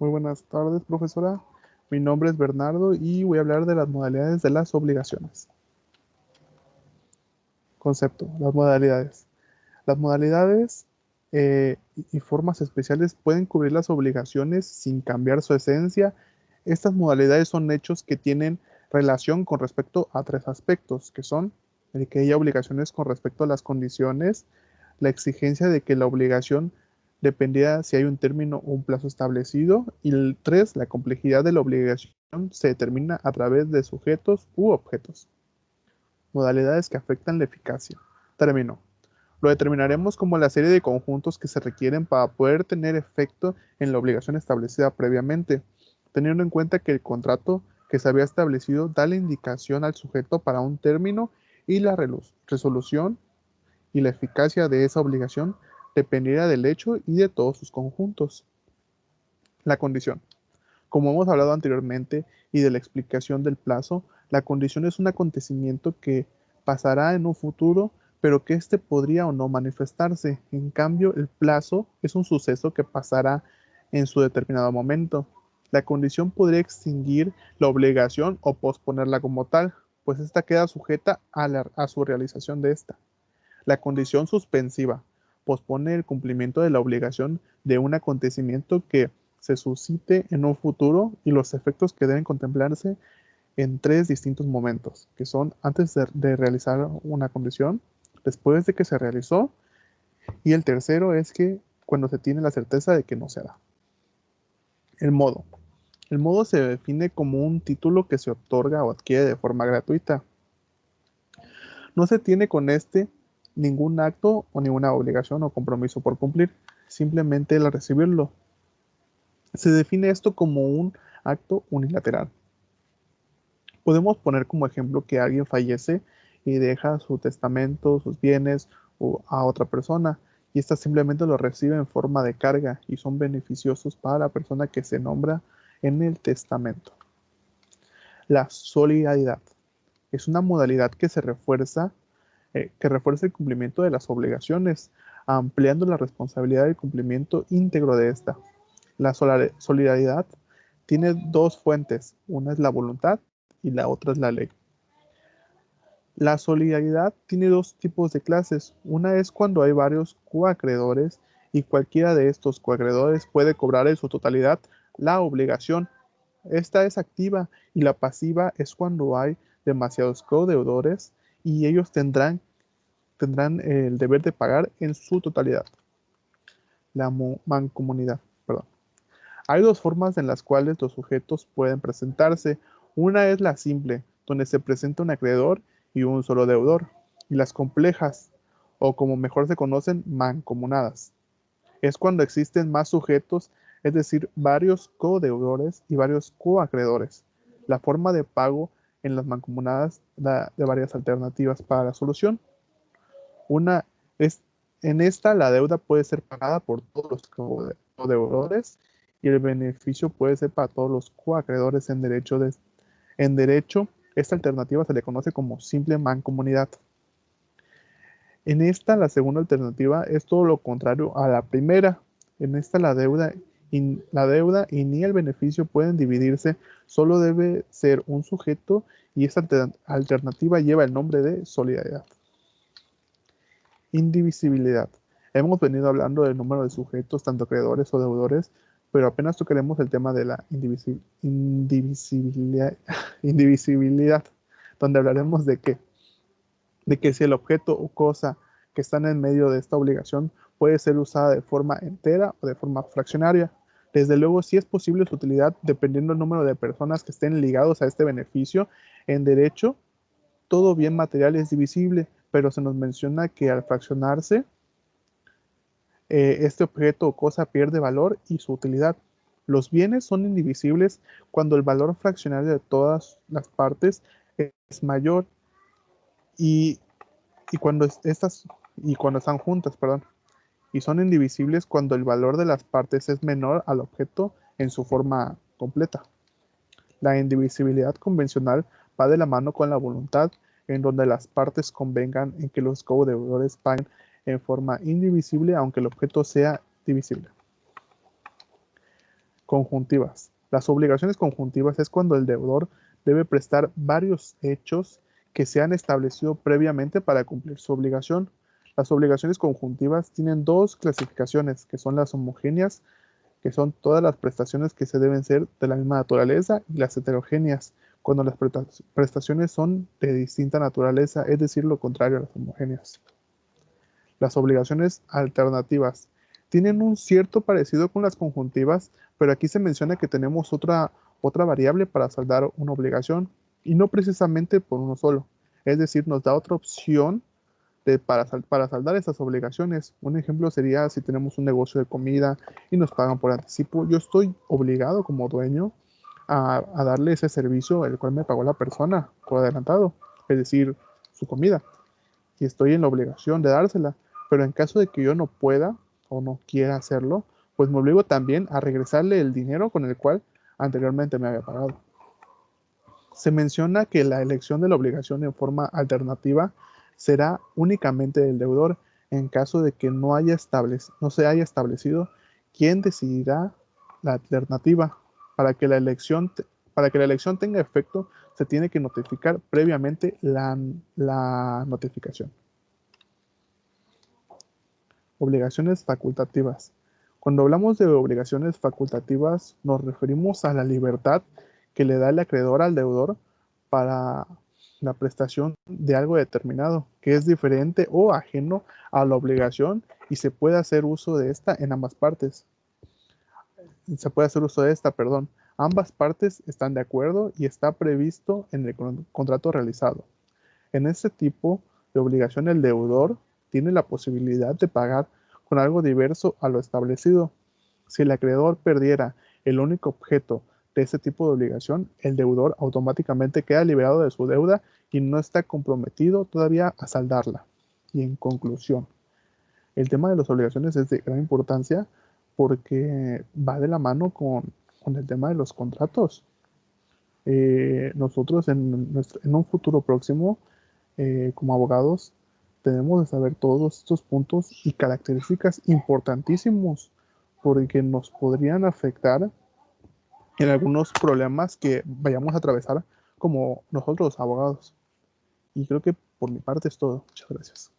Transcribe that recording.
Muy buenas tardes, profesora. Mi nombre es Bernardo y voy a hablar de las modalidades de las obligaciones. Concepto, las modalidades. Las modalidades y formas especiales pueden cubrir las obligaciones sin cambiar su esencia. Estas modalidades son hechos que tienen relación con respecto a tres aspectos, que son el que haya obligaciones con respecto a las condiciones, la exigencia de que la obligación dependía si hay un término o un plazo establecido, y el tres, la complejidad de la obligación se determina a través de sujetos u objetos. Modalidades que afectan la eficacia. Término. Lo determinaremos como la serie de conjuntos que se requieren para poder tener efecto en la obligación establecida previamente, teniendo en cuenta que el contrato que se había establecido da la indicación al sujeto para un término y la resolución y la eficacia de esa obligación dependerá del hecho y de todos sus conjuntos. La condición. Como hemos hablado anteriormente y de la explicación del plazo, la condición es un acontecimiento que pasará en un futuro, pero que éste podría o no manifestarse. En cambio, el plazo es un suceso que pasará en su determinado momento. La condición podría extinguir la obligación o posponerla como tal, pues ésta queda sujeta a su realización de esta. La condición suspensiva pospone el cumplimiento de la obligación de un acontecimiento que se suscite en un futuro y los efectos que deben contemplarse en tres distintos momentos, que son antes de realizar una condición, después de que se realizó, y el tercero es que cuando se tiene la certeza de que no se hará. El modo. El modo se define como un título que se otorga o adquiere de forma gratuita. No se tiene con este ningún acto o ninguna obligación o compromiso por cumplir, simplemente el recibirlo. Se define esto como un acto unilateral. Podemos poner como ejemplo que alguien fallece y deja su testamento, sus bienes a otra persona, y ésta simplemente lo recibe en forma de carga y son beneficiosos para la persona que se nombra en el testamento. La solidaridad es una modalidad que refuerza el cumplimiento de las obligaciones, ampliando la responsabilidad del cumplimiento íntegro de esta. La solidaridad tiene dos fuentes, una es la voluntad y la otra es la ley. La solidaridad tiene dos tipos de clases. Una es cuando hay varios coacreedores y cualquiera de estos coacreedores puede cobrar en su totalidad la obligación. Esta es activa y la pasiva es cuando hay demasiados codeudores y ellos tendrán el deber de pagar en su totalidad. La mancomunidad, perdón. Hay dos formas en las cuales los sujetos pueden presentarse. Una es la simple, donde se presenta un acreedor y un solo deudor, y las complejas, o como mejor se conocen, mancomunadas. Es cuando existen más sujetos, es decir, varios codeudores y varios coacreedores. La forma de pago en las mancomunadas da de varias alternativas para la solución. Una es, en esta la deuda puede ser pagada por todos los codeudores y el beneficio puede ser para todos los coacreedores en derecho. Esta alternativa se le conoce como simple mancomunidad. En esta, la segunda alternativa es todo lo contrario a la primera. En esta, la deuda y ni el beneficio pueden dividirse, solo debe ser un sujeto y esta alternativa lleva el nombre de solidaridad. Indivisibilidad. Hemos venido hablando del número de sujetos, tanto acreedores o deudores, pero apenas tocaremos el tema de la indivisibilidad, donde hablaremos de que si el objeto o cosa que están en medio de esta obligación puede ser usada de forma entera o de forma fraccionaria. Desde luego, sí es posible su utilidad dependiendo del número de personas que estén ligados a este beneficio. En derecho, todo bien material es divisible, pero se nos menciona que al fraccionarse, este objeto o cosa pierde valor y su utilidad. Los bienes son indivisibles cuando el valor fraccionario de todas las partes es mayor y, y cuando y cuando están juntas, perdón, y son indivisibles cuando el valor de las partes es menor al objeto en su forma completa. La indivisibilidad convencional va de la mano con la voluntad, en donde las partes convengan en que los codeudores paguen en forma indivisible, aunque el objeto sea divisible. Conjuntivas. Las obligaciones conjuntivas es cuando el deudor debe prestar varios hechos que se han establecido previamente para cumplir su obligación. Las obligaciones conjuntivas tienen dos clasificaciones, que son las homogéneas, que son todas las prestaciones que se deben ser de la misma naturaleza, y las heterogéneas, cuando las prestaciones son de distinta naturaleza, es decir, lo contrario a las homogéneas. Las obligaciones alternativas tienen un cierto parecido con las conjuntivas, pero aquí se menciona que tenemos otra variable para saldar una obligación y no precisamente por uno solo. Es decir, nos da otra opción para saldar esas obligaciones. Un ejemplo sería si tenemos un negocio de comida y nos pagan por anticipo. Yo estoy obligado como dueño a darle ese servicio el cual me pagó la persona por adelantado, es decir, su comida, y estoy en la obligación de dársela. Pero en caso de que yo no pueda o no quiera hacerlo, pues me obligo también a regresarle el dinero con el cual anteriormente me había pagado. Se menciona que la elección de la obligación en forma alternativa será únicamente del deudor en caso de que no se haya establecido quién decidirá la alternativa. Para que la elección tenga efecto, se tiene que notificar previamente la notificación. Obligaciones facultativas. Cuando hablamos de obligaciones facultativas, nos referimos a la libertad que le da el acreedor al deudor para la prestación de algo determinado, que es diferente o ajeno a la obligación y se puede hacer uso de esta en ambas partes. Se puede hacer uso de esta, perdón. Ambas partes están de acuerdo y está previsto en el contrato realizado. En este tipo de obligación, el deudor tiene la posibilidad de pagar con algo diverso a lo establecido. Si el acreedor perdiera el único objeto de este tipo de obligación, el deudor automáticamente queda liberado de su deuda y no está comprometido todavía a saldarla. Y en conclusión, el tema de las obligaciones es de gran importancia porque va de la mano con el tema de los contratos. Nosotros en un futuro próximo, como abogados, tenemos que saber todos estos puntos y características importantísimos porque nos podrían afectar en algunos problemas que vayamos a atravesar como nosotros abogados. Y creo que por mi parte es todo. Muchas gracias.